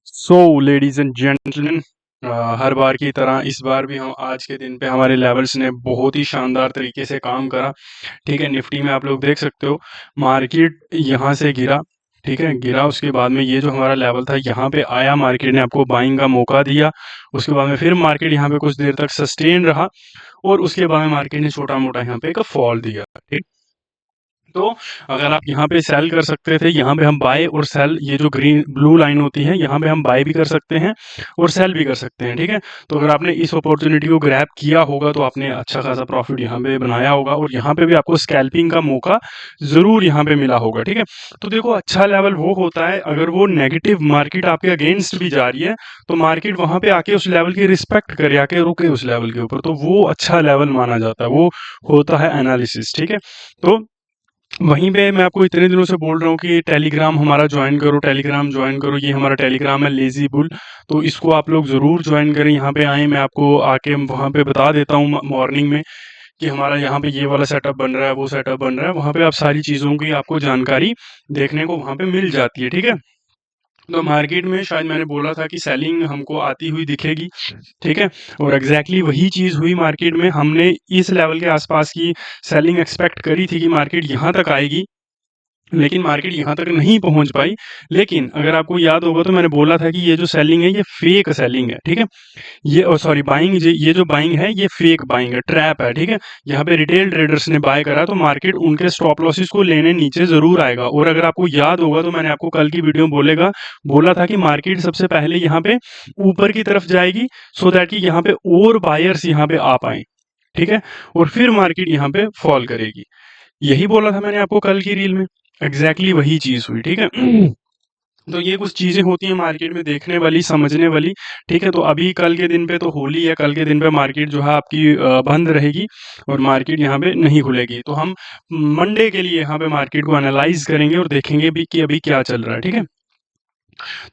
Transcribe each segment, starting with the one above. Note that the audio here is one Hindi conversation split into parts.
सो लेडीज एंड जेंटलमैन, हर बार की तरह इस बार भी हम आज के दिन पे हमारे लेवल्स ने बहुत ही शानदार तरीके से काम करा। ठीक है, निफ्टी में आप लोग देख सकते हो मार्केट यहाँ से गिरा। ठीक है, गिरा उसके बाद में ये जो हमारा लेवल था यहाँ पे आया, मार्केट ने आपको बाइंग का मौका दिया। उसके बाद में फिर मार्केट यहाँ पे कुछ देर तक सस्टेन रहा और उसके बाद में मार्केट ने छोटा मोटा यहाँ पे एक फॉल दिया। ठीक, तो अगर आप यहाँ पे सेल कर सकते थे, यहाँ पे हम बाय और सेल, ये जो ग्रीन ब्लू लाइन होती है यहाँ पे हम बाय भी कर सकते हैं और सेल भी कर सकते हैं। ठीक है, तो अगर आपने इस अपॉर्चुनिटी को ग्रैब किया होगा तो आपने अच्छा खासा प्रॉफिट यहाँ पे बनाया होगा और यहाँ पे भी आपको स्कैल्पिंग का मौका जरूर यहाँ पे मिला होगा। ठीक है, तो देखो अच्छा लेवल वो होता है अगर वो नेगेटिव मार्केट आपके अगेंस्ट भी जा रही है तो मार्केट वहां पे आके उस लेवल की रिस्पेक्ट करे, आके रुके उस लेवल के ऊपर, तो वो अच्छा लेवल माना जाता है, वो होता है एनालिसिस। ठीक है, तो वहीं पे मैं आपको इतने दिनों से बोल रहा हूँ कि टेलीग्राम हमारा ज्वाइन करो, टेलीग्राम ज्वाइन करो। ये हमारा टेलीग्राम है लेजी बुल, तो इसको आप लोग ज़रूर ज्वाइन करें। यहाँ पे आए, मैं आपको आके वहाँ पे बता देता हूँ मॉर्निंग में कि हमारा यहाँ पे ये वाला सेटअप बन रहा है, वो सेटअप बन रहा है। वहाँ पे आप सारी चीज़ों की आपको जानकारी देखने को वहाँ पे मिल जाती है। ठीक है, तो मार्केट में शायद मैंने बोला था कि सेलिंग हमको आती हुई दिखेगी। ठीक है, और एग्जैक्टली वही चीज़ हुई मार्केट में। हमने इस लेवल के आसपास की सेलिंग एक्सपेक्ट करी थी कि मार्केट यहाँ तक आएगी, लेकिन मार्केट यहाँ तक नहीं पहुंच पाई। लेकिन अगर आपको याद होगा तो मैंने बोला था कि ये जो सेलिंग है ये फेक सेलिंग है। ठीक है, ये सॉरी बाइंग, ये जो बाइंग है ये फेक बाइंग है, ट्रैप है। ठीक है, यहाँ पे रिटेल ट्रेडर्स ने बाय करा तो मार्केट उनके स्टॉप लॉसेस को लेने नीचे जरूर आएगा। और अगर आपको याद होगा तो मैंने आपको कल की वीडियो में बोला था कि मार्केट सबसे पहले यहाँ पे ऊपर की तरफ जाएगी सो दैट कि यहाँ पे और बायर्स यहाँ पे आ पाए। ठीक है, और फिर मार्केट यहाँ पे फॉल करेगी। यही बोला था मैंने आपको कल की रील में, एग्जैक्टली वही चीज हुई। ठीक है, तो ये कुछ चीजें होती हैं मार्केट में देखने वाली, समझने वाली। ठीक है, तो अभी कल के दिन पे तो होली है, कल के दिन पे मार्केट जो है आपकी बंद रहेगी और मार्केट यहाँ पे नहीं खुलेगी। तो हम मंडे के लिए यहाँ पे मार्केट को एनालाइज करेंगे और देखेंगे भी कि अभी क्या चल रहा है। ठीक है,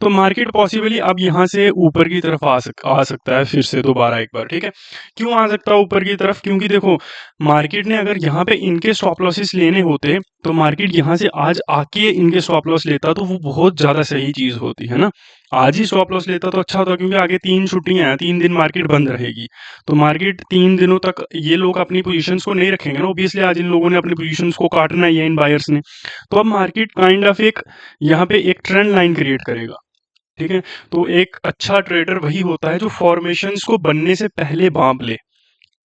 तो मार्केट पॉसिबली अब यहाँ से ऊपर की तरफ आ सकता है फिर से दोबारा एक बार। ठीक है, क्यों आ सकता है ऊपर की तरफ? क्योंकि देखो मार्केट ने अगर यहाँ पे इनके स्टॉप लॉसेस लेने होते तो मार्केट यहाँ से आज आके इनके स्टॉप लॉस लेता तो वो बहुत ज्यादा सही चीज होती है ना। आज ही स्टॉप लॉस लेता तो अच्छा होता, क्योंकि आगे 3 छुट्टियां हैं, 3 दिन मार्केट बंद रहेगी। तो मार्केट 3 दिनों तक ये लोग अपनी पोजीशंस को नहीं रखेंगे ना, ऑब्वियसली आज इन लोगों ने अपनी पोजीशंस को काटना ही है, इन बायर्स ने। तो अब मार्केट काइंड ऑफ एक यहाँ पे एक ट्रेंड लाइन क्रिएट करेगा। ठीक है, तो एक अच्छा ट्रेडर वही होता है जो फॉर्मेशंस को बनने से पहले भांप ले।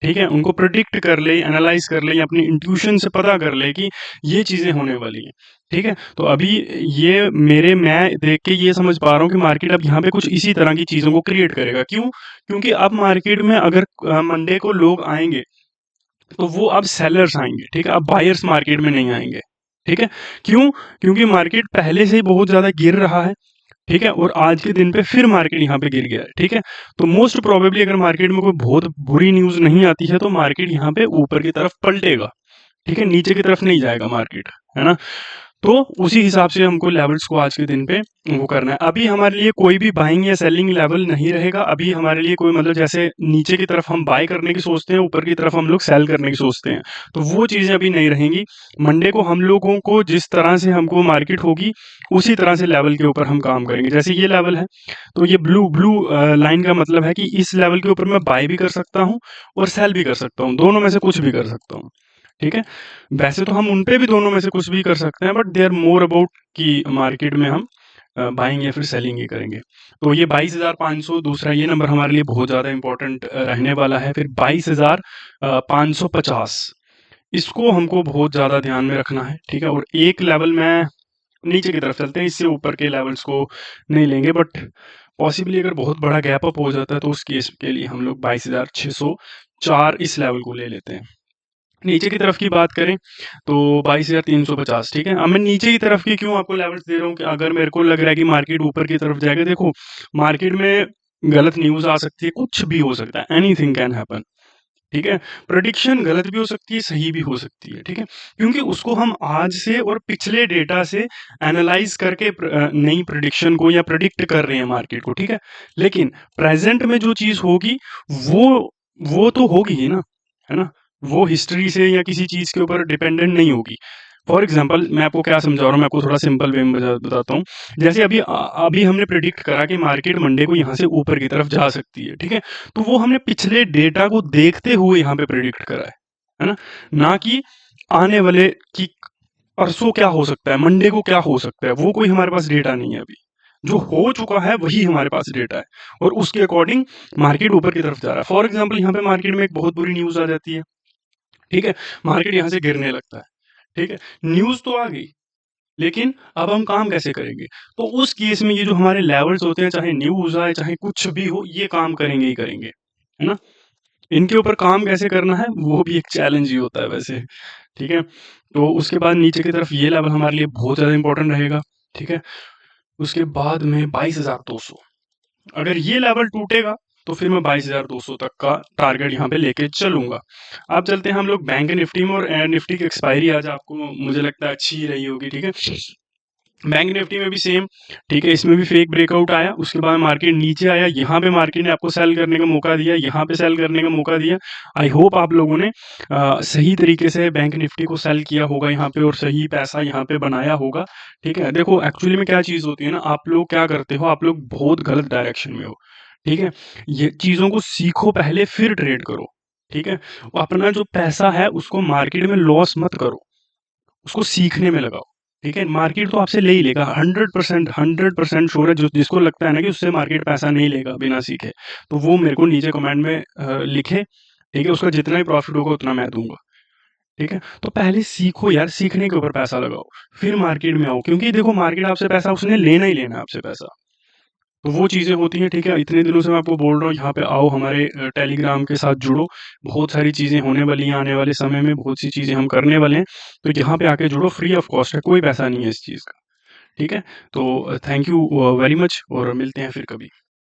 ठीक है, उनको प्रिडिक्ट कर ले, एनालाइज कर ले, या अपनी इंट्यूशन से पता कर ले कि ये चीजें होने वाली हैं। ठीक है, तो अभी ये मैं देख के ये समझ पा रहा हूँ कि मार्केट अब यहाँ पे कुछ इसी तरह की चीजों को क्रिएट करेगा। क्यों? क्योंकि अब मार्केट में अगर मंडे को लोग आएंगे तो वो अब सेलर्स आएंगे। ठीक है, अब बायर्स मार्केट में नहीं आएंगे। ठीक है, क्यों? क्योंकि मार्केट पहले से ही बहुत ज्यादा गिर रहा है। ठीक है, और आज के दिन पे फिर मार्केट यहाँ पे गिर गया है। ठीक है, तो मोस्ट प्रोबेबली अगर मार्केट में कोई बहुत बुरी न्यूज नहीं आती है तो मार्केट यहाँ पे ऊपर की तरफ पलटेगा। ठीक है, नीचे की तरफ नहीं जाएगा मार्केट, है ना। तो उसी हिसाब से हमको लेवल्स को आज के दिन पे वो करना है। अभी हमारे लिए कोई भी बाइंग या सेलिंग लेवल नहीं रहेगा। अभी हमारे लिए कोई मतलब जैसे नीचे की तरफ हम बाय करने की सोचते हैं, ऊपर की तरफ हम लोग सेल करने की सोचते हैं, तो वो चीजें अभी नहीं रहेंगी। मंडे को हम लोगों को जिस तरह से हमको मार्केट होगी उसी तरह से लेवल के ऊपर हम काम करेंगे। जैसे ये लेवल है तो ये ब्लू ब्लू लाइन का मतलब है कि इस लेवल के ऊपर मैं बाय भी कर सकता हूँ और सेल भी कर सकता हूँ, दोनों में से कुछ भी कर सकता हूँ। ठीक है, वैसे तो हम उनपे भी दोनों में से कुछ भी कर सकते हैं, but they are more about कि मार्केट में हम बाइंग या फिर सेलिंग ही करेंगे। तो ये 22,500 दूसरा ये नंबर हमारे लिए बहुत ज़्यादा इंपॉर्टेंट रहने वाला है। फिर 22,550 इसको हमको बहुत ज़्यादा ध्यान में रखना है। ठीक है, और एक लेवल में नीचे की तरफ चलते हैं, इससे ऊपर के लेवल्स को नहीं लेंगे, बट पॉसिबली अगर बहुत बड़ा गैप अप हो जाता है तो उस केस के लिए हम लोग 22,604 इस लेवल को ले लेते हैं। नीचे की तरफ की बात करें तो 22,350। ठीक है, अब मैं नीचे की तरफ की क्यों आपको लेवल्स दे रहा हूँ कि अगर मेरे को लग रहा है कि मार्केट ऊपर की तरफ जाएगा, देखो मार्केट में गलत न्यूज आ सकती है, कुछ भी हो सकता है, एनीथिंग कैन हैपन। ठीक है, प्रेडिक्शन गलत भी हो सकती है, सही भी हो सकती है। ठीक है, क्योंकि उसको हम आज से और पिछले डेटा से एनालाइज करके नई प्रेडिक्शन को या प्रेडिक्ट कर रहे हैं मार्केट को। ठीक है, लेकिन प्रेजेंट में जो चीज होगी वो वो तो होगी ही ना, है ना। वो हिस्ट्री से या किसी चीज के ऊपर डिपेंडेंट नहीं होगी। फॉर एग्जांपल मैं आपको क्या समझा रहा हूँ, मैं आपको थोड़ा सिंपल वे में बताता हूँ। जैसे अभी हमने प्रिडिक्ट करा कि मार्केट मंडे को यहाँ से ऊपर की तरफ जा सकती है, ठीक है? तो वो हमने पिछले डेटा को देखते हुए यहाँ पे प्रिडिक्ट करा है ना? ना कि आने वाले कि परसों क्या हो सकता है, मंडे को क्या हो सकता है, वो कोई हमारे पास डेटा नहीं है अभी। जो हो चुका है वही हमारे पास डेटा है और उसके अकॉर्डिंग मार्केट ऊपर की तरफ जा रहा है। फॉर एग्जांपल यहाँ पे मार्केट में एक बहुत बुरी न्यूज़ आ जाती है, ठीक है? मार्केट यहाँ से गिरने लगता है, ठीक है? न्यूज़ तो आ गई, लेकिन अब हम काम कैसे करेंगे? तो उस केस में ये जो हमारे लेवल्स होते हैं, चाहे न्यूज़ आए, चाहे कुछ भी हो, ये काम करेंगे ही करेंगे, है ना? इनके ऊपर काम कैसे करना है, वो भी एक चैलेंज ही होता है वैसे, ठीक है? तो उसके बाद नीचे की तरफ ये लेवल हमारे लिए बहुत ज़्यादा इंपॉर्टेंट रहेगा, ठीक है? उसके बाद में 22,200, अगर ये लेवल टूटेगा तो फिर मैं 22,200 तक का टारगेट यहाँ पे लेके चलूंगा। अब चलते हैं हम लोग बैंक निफ्टी में, और निफ्टी की एक्सपायरी आज आपको मुझे लगता है अच्छी ही रही होगी, ठीक है? बैंक निफ्टी में भी सेम, ठीक है? इसमें भी फेक ब्रेकआउट आया, उसके बाद मार्केट नीचे आया, यहाँ पे मार्केट ने आपको सेल करने का मौका दिया, यहाँ पे सेल करने का मौका दिया। आई होप आप लोगों ने सही तरीके से बैंक निफ्टी को सेल किया होगा यहाँ पे और सही पैसा यहाँ पे बनाया होगा, ठीक है? देखो एक्चुअली में क्या चीज़ होती है ना, आप लोग क्या करते हो, आप लोग बहुत गलत डायरेक्शन में हो, ठीक है? ये चीज़ों को सीखो पहले फिर ट्रेड करो, ठीक है? अपना जो पैसा है उसको मार्केट में लॉस मत करो, उसको सीखने में लगाओ, ठीक है? मार्केट तो आपसे ले ही लेगा 100%, 100% श्योर है। जो जिसको लगता है ना कि उससे मार्केट पैसा नहीं लेगा बिना सीखे, तो वो मेरे को नीचे कमेंट में लिखे, ठीक है? उसका जितना ही प्रॉफिट होगा उतना मैं दूंगा, ठीक है? तो पहले सीखो यार, सीखने के ऊपर पैसा लगाओ, फिर मार्केट में आओ, क्योंकि देखो मार्केट आपसे पैसा उसने लेना ही लेना है आपसे पैसा। तो वो चीज़ें होती हैं, ठीक है? इतने दिनों से मैं आपको बोल रहा हूँ यहाँ पे आओ, हमारे टेलीग्राम के साथ जुड़ो, बहुत सारी चीज़ें होने वाली हैं आने वाले समय में, बहुत सी चीज़ें हम करने वाले हैं, तो यहाँ पे आके जुड़ो, फ्री ऑफ कॉस्ट है, कोई पैसा नहीं है इस चीज़ का, ठीक है? तो थैंक यू वेरी मच, और मिलते हैं फिर कभी।